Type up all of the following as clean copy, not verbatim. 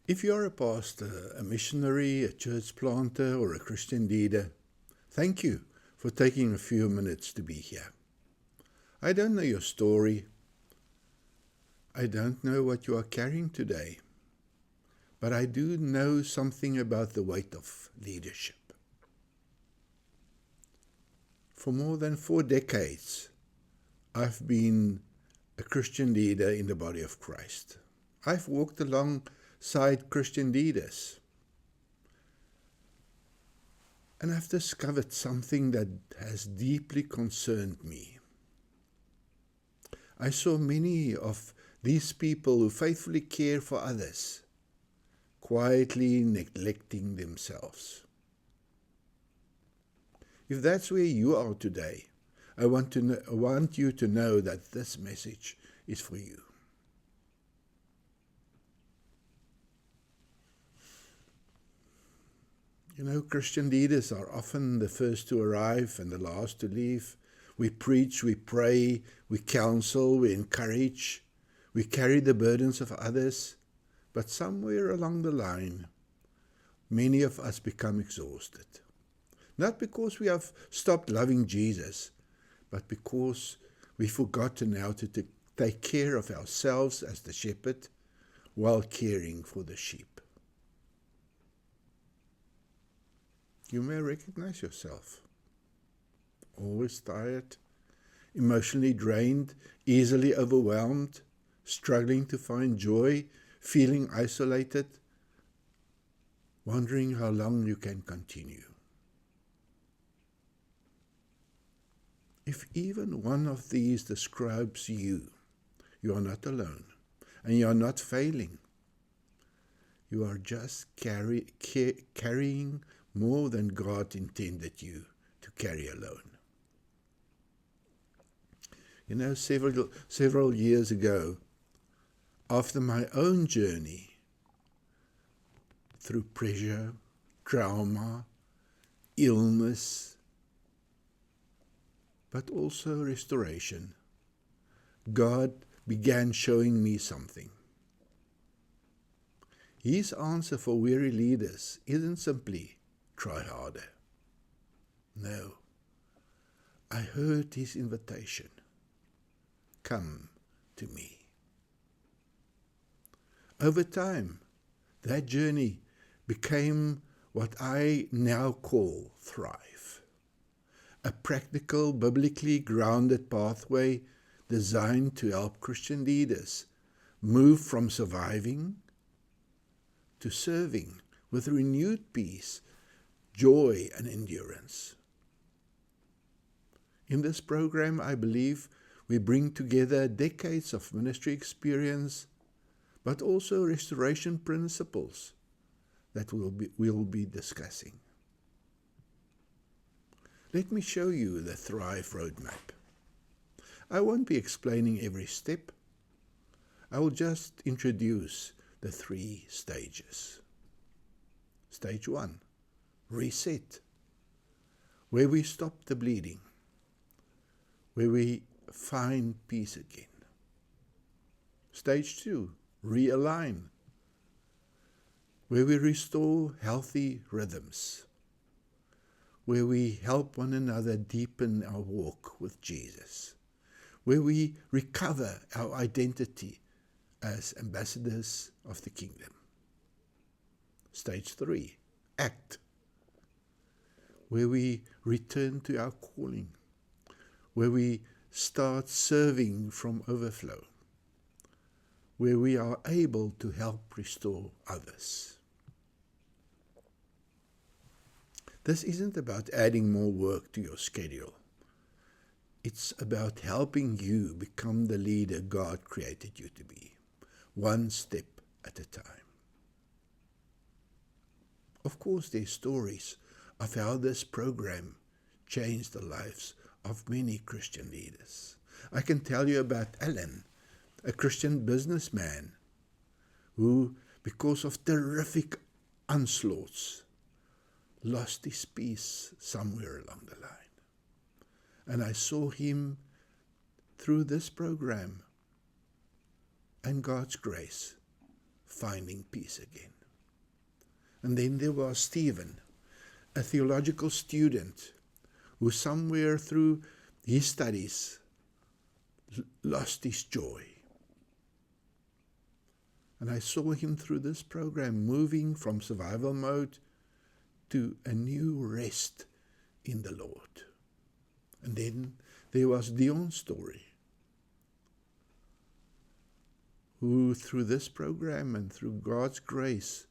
If you're a pastor, a missionary, a church planter, or a Christian leader, thank you for taking a few minutes to be here. I don't know your story. I don't know what you are carrying today, but I do know something about the weight of leadership. For more than 4 decades, I've been a Christian leader in the body of Christ. I've walked alongside Christian leaders, and I've discovered something that has deeply concerned me. I saw many of these people who faithfully care for others, quietly neglecting themselves. If that's where you are today, I want you to know that this message is for you. You know, Christian leaders are often the first to arrive and the last to leave. We preach, we pray, we counsel, we encourage, we carry the burdens of others, but somewhere along the line, many of us become exhausted. Not because we have stopped loving Jesus, but because we've forgotten how to take care of ourselves as the shepherd while caring for the sheep. You may recognize yourself. Always tired, emotionally drained, easily overwhelmed, struggling to find joy, feeling isolated, wondering how long you can continue. If even one of these describes you, you are not alone, and you are not failing. You are just carrying more than God intended you to carry alone. You know, several years ago, after my own journey through pressure, trauma, illness, but also restoration, God began showing me something. His answer for weary leaders isn't simply try harder. No, I heard his invitation. Come to me. Over time, that journey became what I now call Thrive. A practical, biblically grounded pathway designed to help Christian leaders move from surviving to serving with renewed peace, joy, and endurance. In this program, I believe we bring together decades of ministry experience, but also restoration principles that we'll be discussing. Let me show you the Thrive Roadmap. I won't be explaining every step. I will just introduce the 3 stages. Stage 1, reset, where we stop the bleeding, where we find peace again. Stage 2, realign, where we restore healthy rhythms, where we help one another deepen our walk with Jesus, where we recover our identity as ambassadors of the kingdom. Stage 3, act, where we return to our calling, where we start serving from overflow, where we are able to help restore others. This isn't about adding more work to your schedule. It's about helping you become the leader God created you to be, one step at a time. Of course, there are stories of how this program changed the lives of many Christian leaders. I can tell you about Alan, a Christian businessman who, because of terrific onslaughts, lost his peace somewhere along the line. And I saw him through this program and God's grace finding peace again. And then there was Stephen, a theological student who somewhere through his studies lost his joy. And I saw him through this program moving from survival mode to a new rest in the Lord. And then there was Dion's story, who through this program and through God's grace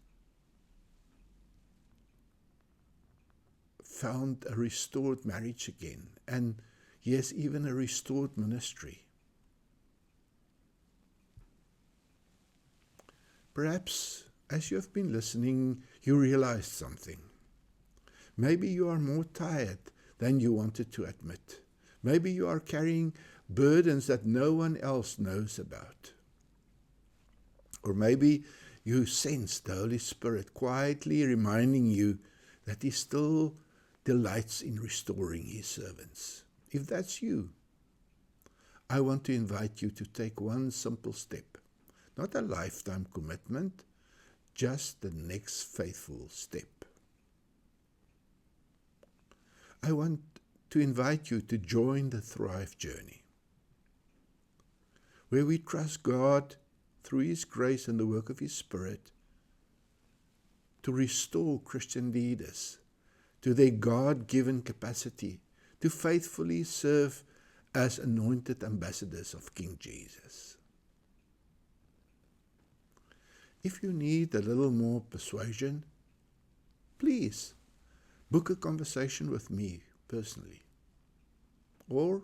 found a restored marriage again, and yes, even a restored ministry. Perhaps as you have been listening, you realized something. Maybe you are more tired than you wanted to admit. Maybe you are carrying burdens that no one else knows about. Or maybe you sense the Holy Spirit quietly reminding you that He still delights in restoring His servants. If that's you, I want to invite you to take one simple step. Not a lifetime commitment, just the next faithful step. I want to invite you to join the Thrive journey, where we trust God through His grace and the work of His Spirit to restore Christian leaders to their God-given capacity to faithfully serve as anointed ambassadors of King Jesus. If you need a little more persuasion, please book a conversation with me personally, or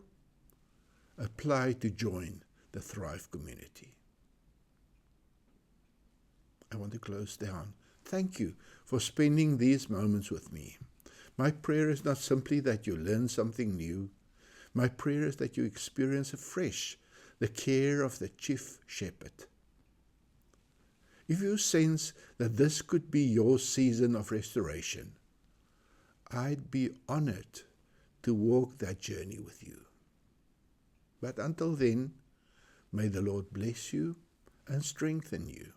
apply to join the Thrive community. I want to close down. Thank you for spending these moments with me. My prayer is not simply that you learn something new. My prayer is that you experience afresh the care of the Chief Shepherd. If you sense that this could be your season of restoration, I'd be honored to walk that journey with you. But until then, may the Lord bless you and strengthen you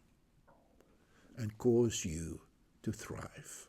and cause you to thrive.